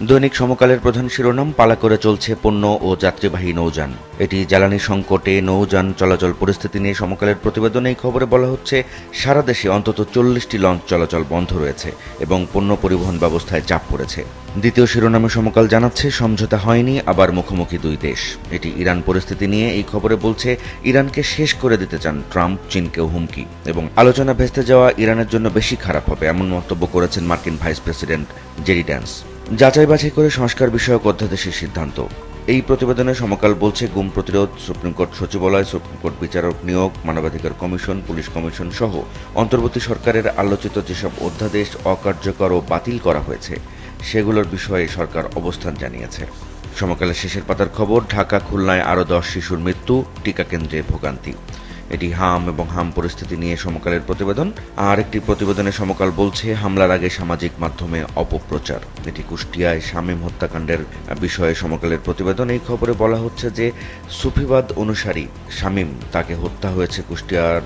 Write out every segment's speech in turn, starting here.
দৈনিক সমকালের প্রধান শিরোনাম, পালা করে চলছে পণ্য ও যাত্রীবাহী নৌযান। এটি জ্বালানি সংকটে নৌযান চলাচল পরিস্থিতি নিয়ে সমকালের প্রতিবেদনে এই খবরে বলা হচ্ছে, সারা দেশে অন্তত 40টি লঞ্চ চলাচল বন্ধ রয়েছে এবং পণ্য পরিবহন ব্যবস্থায় চাপ পড়েছে। দ্বিতীয় শিরোনামে সমকাল জানাচ্ছে, সমঝোতা হয়নি, আবার মুখোমুখি দুই দেশ। এটি ইরান পরিস্থিতি নিয়ে এই খবরে বলছে, ইরানকে শেষ করে দিতে চান ট্রাম্প, চীনকেও হুমকি, এবং আলোচনা ভেস্তে যাওয়া ইরানের জন্য বেশি খারাপ হবে, এমন মন্তব্য করেছেন মার্কিন ভাইস প্রেসিডেন্ট জেডি ড্যান্স। যাচাই বাছাই করে সংস্কার বিষয়ক অধ্যাদেশের সিদ্ধান্ত। এই প্রতিবেদনে সমকাল বলছে, গুম প্রতিরোধ, সুপ্রিম কোর্ট সচিবালয়, সুপ্রিম কোর্ট বিচারক নিয়োগ, মানবাধিকার কমিশন, পুলিশ কমিশন সহ অন্তর্বর্তী সরকারের আলোচিত যেসব অধ্যাদেশ অকার্যকর ও বাতিল করা হয়েছে সেগুলোর বিষয়ে সরকার অবস্থান জানিয়েছে। সমকালের শেষের পাতার খবর, ঢাকা খুলনায় আরও 10 শিশুর মৃত্যু, টিকা কেন্দ্রে ভোগান্তি। এটি হাম এবং হাম পরিস্থিতি নিয়ে সমকালের প্রতিবেদন। আর একটি প্রতিবেদনে সমকাল বলছে, হামলার আগে সামাজিক মাধ্যমে অপপ্রচার। এটি কুষ্টিয়ায় শামীম হত্যাকাণ্ডের বিষয়ে সমকালের প্রতিবেদন। এই খবরে বলা হচ্ছে যে, সুফিবাদ অনুসারী শামীম, তাকে হত্যা হয়েছে কুষ্টিয়ার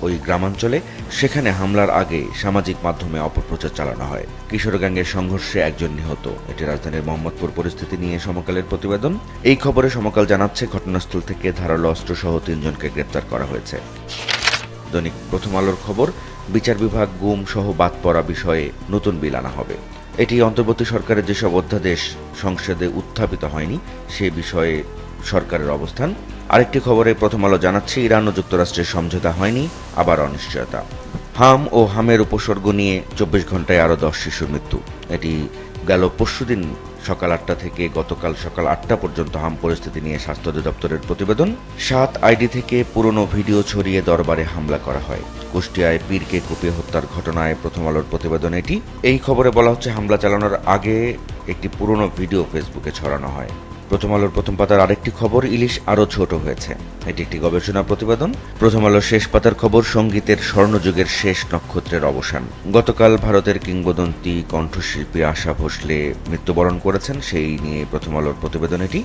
ওই গ্রামাঞ্চলে। সেখানে হামলার আগে সামাজিক মাধ্যমে অপপ্রচার চালানো হয়। কিশোর গ্যাংয়ের সংঘর্ষে একজন নিহত। এটি রাজধানীর মোহাম্মদপুর পরিস্থিতি নিয়ে সমকালের প্রতিবেদন। এই খবরে সমকাল জানাচ্ছে, ঘটনাস্থল থেকে ধারালো অস্ত্রসহ 3 জনকে গ্রেপ্তার করা হয়েছে। দৈনিক প্রথম আলোর খবর, বিচার বিভাগ গুম সহ বাদ পড়া বিষয়ে নতুন বিল আনা হবে। এটি অন্তর্বর্তী সরকারের যেসব অধ্যাদেশ সংসদে উত্থাপিত হয়নি সে বিষয়ে সরকারের অবস্থান। আরেকটি খবরে প্রথম আলো জানাচ্ছে, ইরান ও যুক্তরাষ্ট্রের সমঝোতা হয়নি, আবার অনিশ্চয়তা। হাম ও হামের উপসর্গ নিয়ে 24 ঘন্টায় আরও 10 শিশুর মৃত্যু। এটি গেল পরশুদিন সকাল 8টা থেকে গতকাল সকাল 8টা পর্যন্ত হাম পরিস্থিতি নিয়ে স্বাস্থ্য অধিদপ্তরের প্রতিবেদন। 7 আইডি থেকে পুরনো ভিডিও ছড়িয়ে দরবারে হামলা করা হয়। কুষ্টিয়ায় পীরকে কুপিয়ে হত্যার ঘটনায় প্রথম আলোর প্রতিবেদন এটি। এই খবরে বলা হচ্ছে, হামলা চালানোর আগে একটি পুরনো ভিডিও ফেসবুকে ছড়ানো হয়। প্রথম আলোর প্রথম পাতার আরেকটি খবর, ইলিশ আরও ছোট হয়েছে। এটি একটি গবেষণা প্রতিবেদন। প্রথম আলোর শেষ পাতার খবর, সঙ্গীতের স্বর্ণযুগের শেষ নক্ষত্রের অবসান। গতকাল ভারতের কিংবদন্তি কণ্ঠশিল্পী আশা ভোসলে মৃত্যুবরণ করেছেন, সেই নিয়ে প্রথম আলোর প্রতিবেদন এটি।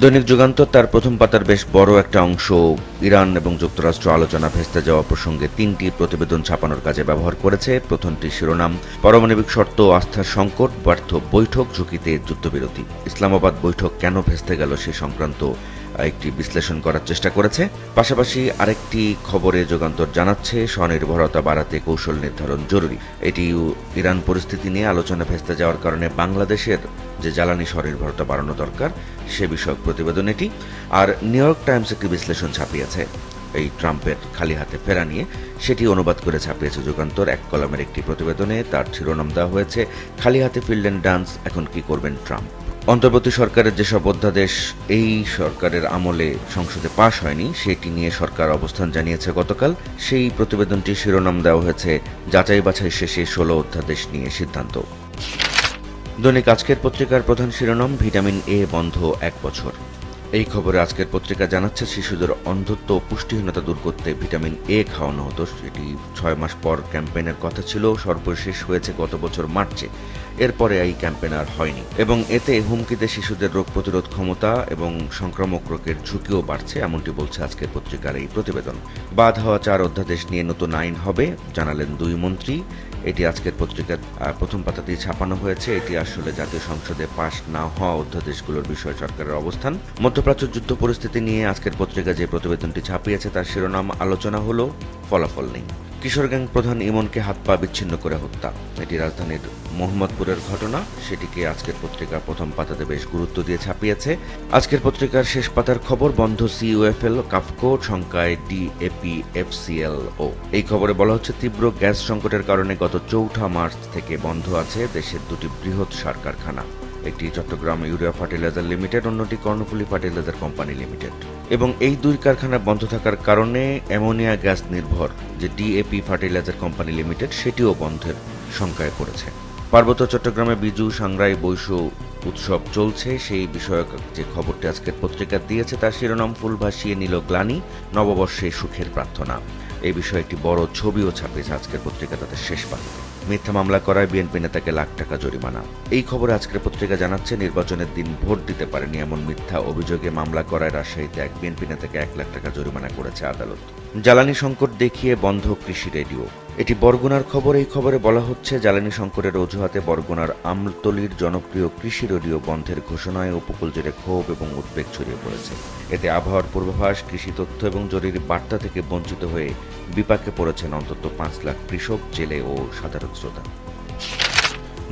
দৈনিক যুগান্তর তার প্রথম পাতার বেশ বড় একটা অংশ ইরান এবং যুক্তরাষ্ট্র আলোচনা ভেস্তে যাওয়া প্রসঙ্গে 3টি প্রতিবেদন ছাপানোর কাজে ব্যবহার করেছে। প্রথমটি শিরোনাম, পারমাণবিক শর্ত আস্থার সংকট, ব্যর্থ বৈঠক, ঝুঁকিতে যুদ্ধবিরতি। ইসলামাবাদ বৈঠক কেন ভেস্তে গেল সে সংক্রান্ত একটি বিশ্লেষণ করার চেষ্টা করেছে। পাশাপাশি আরেকটি খবরে যুগান্তর জানাচ্ছে, স্বনির্ভরতা বাড়াতে কৌশল নির্ধারণ জরুরি। এটি ইরান পরিস্থিতি নিয়ে আলোচনা ভেস্তে যাওয়ার কারণে বাংলাদেশের যে জ্বালানি স্বনির্ভরতা বাড়ানো দরকার সে বিষয়ক প্রতিবেদন এটি। আর নিউ ইয়র্ক টাইমস একটি বিশ্লেষণ ছাপিয়েছে এই ট্রাম্পের খালি হাতে ফেরা নিয়ে, সেটি অনুবাদ করে ছাপিয়েছে যুগান্তর এক কলামের একটি প্রতিবেদনে। তার শিরোনাম দেওয়া হয়েছে, খালি হাতে ফিরলেন ডান্স, এখন কি করবেন ট্রাম্প। অন্তর্বর্তী সরকারের যেসব অধ্যাদেশ এই সরকারের আমলে সংসদে পাশ হয়নি সেটি নিয়ে সরকার অবস্থান জানিয়েছে গতকাল। সেই প্রতিবেদনটির শিরোনাম দেওয়া হয়েছে, যাচাই বাছাই শেষে 16 অধ্যাদেশ নিয়ে সিদ্ধান্ত। দৈনিক আজকের পত্রিকার প্রধান শিরোনাম, ভিটামিন এ বন্ধ 1 বছর। এই খবরে আজকের পত্রিকা জানাচ্ছে, শিশুদের অন্ধত্ব ও পুষ্টিহীনতা দূর করতে ভিটামিন এ খাওয়ানো হতো। এটি 6 মাস পর ক্যাম্পেইনের কথা ছিল, সর্বশেষ হয়েছে গত বছর মার্চে। এরপরে এই ক্যাম্পেইন আর হয়নি এবং এতে হুমকিতে শিশুদের রোগ প্রতিরোধ ক্ষমতা এবং সংক্রামক রোগের ঝুঁকিও বাড়ছে, এমনটি বলছে আজকের পত্রিকার এই প্রতিবেদন। বাদ হওয়া 4 অধ্যাদেশ নিয়ে নতুন আইন হবে, জানালেন 2 মন্ত্রী। এটি আজকের পত্রিকার প্রথম পাতাতেই ছাপানো হয়েছে। এটি আসলে জাতীয় সংসদে পাশ না হওয়া অধ্যাদেশগুলোর বিষয়ে সরকারের অবস্থান। মধ্যপ্রাচ্য যুদ্ধ পরিস্থিতি নিয়ে আজকের পত্রিকা যে প্রতিবেদনটি ছাপিয়েছে তার শিরোনাম, আলোচনা হলো, ফলাফল নেই। কিশোর গ্যাং প্রধান ইমনকে হাত পা বিচ্ছিন্ন করে হত্যা। এটি রাজধানীর মোহাম্মদপুরের ঘটনা, সেটিকে আজকের পত্রিকা প্রথম পাতাতে বেশ গুরুত্ব দিয়ে ছাপিয়েছে। আজকের পত্রিকার শেষ পাতার খবর, বন্ধ সিইউএফএল, কাফকো, শঙ্কায় ডিএপিএফসিএলও। এই খবরে বলা হচ্ছে, তীব্র গ্যাস সংকটের কারণে গত 4 মার্চ থেকে বন্ধ আছে দেশের 2টি বৃহৎ সার কারখানা। একটি চট্টগ্রাম ইউরিয়া ফার্টিলাইজার লিমিটেড, অন্যটি কর্ণফুলী ফার্টিলাইজার কোম্পানি লিমিটেড। এবং এই 2 কারখানা বন্ধ থাকার কারণে অ্যামোনিয়া গ্যাস নির্ভর যে ডিএপি ফার্টিলাইজার কোম্পানি লিমিটেড সেটিও বন্ধের শঙ্কায় পড়েছে। পার্বত্য চট্টগ্রামে বিজু সাংরাই বৈশ উৎসব চলছে, সেই বিষয়ক যে খবরটি আজকের পত্রিকা দিয়েছে তার শিরোনাম, ফুল ভাসিয়ে নিল গ্লানি, নববর্ষে সুখের প্রার্থনা। এই বিষয়ে একটি বড় ছবিও ছাপিয়েছে আজকের পত্রিকা তাদের শেষ পাতায়। মিথ্যা মামলা করায় বিএনপি নেতাকে লাখ টাকা জরিমানা। এই খবরে আজকের পত্রিকা জানাচ্ছে, নির্বাচনের দিন ভোট দিতে পারেনি এমন মিথ্যা অভিযোগে মামলা করায় রাজশাহীতে এক বিএনপি নেতাকে 1 লাখ টাকা জরিমানা করেছে আদালত। জ্বালানি সংকট দেখিয়ে বন্ধ কৃষি রেডিও। এটি বরগুনার খবর। এই খবরে বলা হচ্ছে, জ্বালানি সংকটের অজুহাতে বরগুনার আমতলীর জনপ্রিয় কৃষি রেডিও বন্ধের ঘোষণায় উপকূল জুড়ে ক্ষোভ এবং উদ্বেগ ছড়িয়ে পড়েছে। এতে আবহাওয়ার পূর্বাভাস, কৃষি তথ্য এবং জরুরি বার্তা থেকে বঞ্চিত হয়ে বিপাকে পড়েছেন অন্তত 5 লাখ কৃষক, জেলে ও সাধারণ শ্রোতা।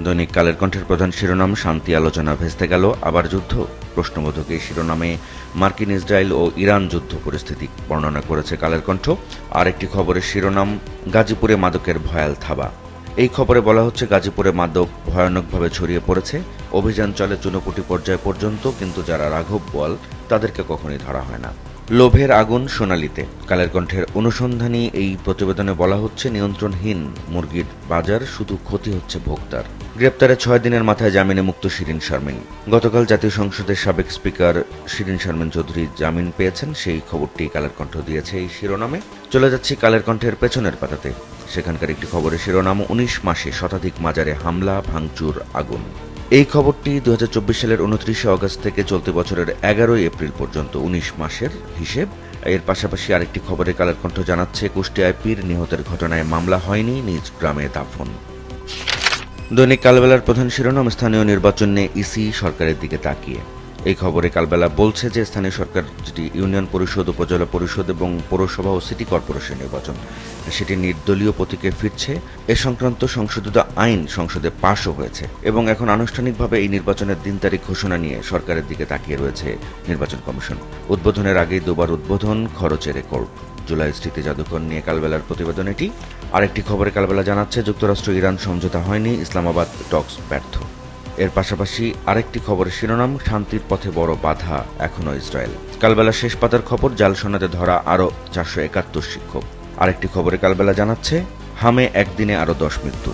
দৈনিক কালের কণ্ঠের প্রধান শিরোনাম, শান্তি আলোচনা ভেস্তে গেল, আবার যুদ্ধ। প্রশ্নবোধক এই শিরোনামে মার্কিন, ইসরায়েল ও ইরান যুদ্ধ পরিস্থিতি বর্ণনা করেছে কালের কণ্ঠ। আর একটি খবরের শিরোনাম, গাজীপুরে মাদকের ভয়াল থাবা। এই খবরে বলা হচ্ছে, গাজীপুরে মাদক ভয়ানকভাবে ছড়িয়ে পড়েছে। অভিযান চলে চুনোপুটি পর্যায় পর্যন্ত, কিন্তু যারা রাঘব বোয়াল তাদেরকে কখনোই ধরা হয় না। লোভের আগুন সোনালিতে। কালের কণ্ঠের অনুসন্ধানী এই প্রতিবেদনে বলা হচ্ছে, নিয়ন্ত্রণহীন মুরগির বাজার, শুধু ক্ষতি হচ্ছে ভোক্তার। গ্রেপ্তারে 6 দিনের মাথায় জামিনে মুক্ত শিরিন শারমিন। গতকাল জাতীয় সংসদের সাবেক স্পিকার শিরিন শারমিন চৌধুরী জামিন পেয়েছেন, সেই খবরটি কালের কণ্ঠ দিয়েছে এই শিরোনামে। চলে যাচ্ছি কালের কণ্ঠের পেছনের পাতাতে। সেখানকার একটি খবরের শিরোনাম, 19 মাসে শতাধিক মাজারে হামলা, ভাঙচুর, আগুন। এই খবরটি 2024 সালের 29 আগস্ট থেকে চলতি বছরের 11 এপ্রিল পর্যন্ত 19 মাসের হিসেব। এর পাশাপাশি আরেকটি খবরে কালের কণ্ঠ জানাচ্ছে, কুষ্টিয়ায় পীর নিহতের ঘটনায় মামলা হয়নি, নিজ গ্রামে দাফন। দৈনিক কালবেলার প্রধান শিরোনাম, স্থানীয় নির্বাচন নিয়ে ইসি সরকারের দিকে তাকিয়ে। এই খবরে কালবেলা বলছে যে, স্থানীয় সরকার, যেটি ইউনিয়ন পরিষদ, উপজেলা পরিষদ এবং পৌরসভা ও সিটি কর্পোরেশন নির্বাচন, সেটি নির্দলীয় প্রতীকে ফিরছে। এ সংক্রান্ত সংশোধিত আইন সংসদে পাশও হয়েছে এবং এখন আনুষ্ঠানিকভাবে এই নির্বাচনের দিন তারিখ ঘোষণা নিয়ে সরকারের দিকে তাকিয়ে রয়েছে নির্বাচন কমিশন। উদ্বোধনের আগেই দুবার উদ্বোধন, খরচের রেকর্ড। জুলাই স্মৃতি জাদুঘর নিয়ে কালবেলার প্রতিবেদন এটি। আরেকটি খবরে কালবেলা জানাচ্ছে, যুক্তরাষ্ট্র ইরান সমঝোতা হয়নি, ইসলামাবাদ টক্স ব্যর্থ। এর পাশাপাশি আরেকটি খবরের শিরোনাম, শান্তির পথে বড় বাধা এখনও ইসরায়েল। কালবেলা শেষ পাতার খবর, জাল সোনাতে ধরা আরও 471 শিক্ষক। আরেকটি খবরে কালবেলা জানাচ্ছে, হামে একদিনে আরও 10 মৃত্যু।